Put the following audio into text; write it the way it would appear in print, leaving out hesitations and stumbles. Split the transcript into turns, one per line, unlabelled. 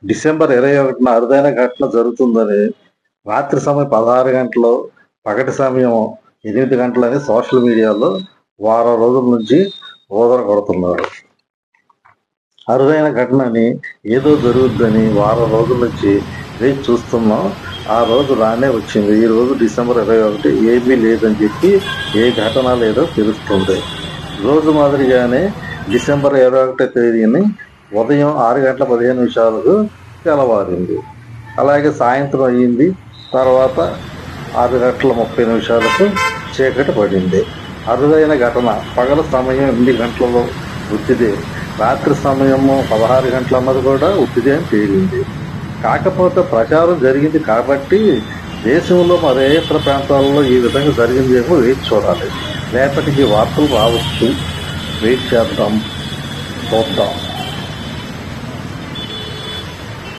December 21న అరుదైన ఘటన జరుగుతుందని రాత్రి సమయం 16 గంటలు, పగటి సమయం 8 గంటలని సోషల్ మీడియాలో వారం రోజుల నుంచి ఊదర కొడుతున్నారు. అరుదైన ఘటనని ఏదో జరుగుద్దని వారం రోజుల నుంచి వేచి చూస్తున్నాం. ఆ రోజు రానే వచ్చింది. ఈ రోజు డిసెంబర్ 21 ఏమీ లేదని చెప్పి ఏ ఘటన లేదో తెలుస్తుంది. రోజు మాదిరిగానే డిసెంబర్ 21 తేదీని ఉదయం 6:15 తెల్లవారింది. అలాగే సాయంత్రం అయ్యింది. తర్వాత 6:30 చీకటి పడింది. అరుదైన ఘటన. పగల సమయం 8 గంటలలో ఉత్తిదే, రాత్రి సమయము 16 గంటల అన్నది కూడా ఉత్తిదే అని తేలింది. కాకపోతే ప్రచారం జరిగింది కాబట్టి దేశంలో మరే ఇతర ప్రాంతాలలో ఈ విధంగా జరిగిందేమో వేచి చూడాలి. రేపటికి వార్తలు రావచ్చు. వెయిట్ చేద్దాం, చూద్దాం.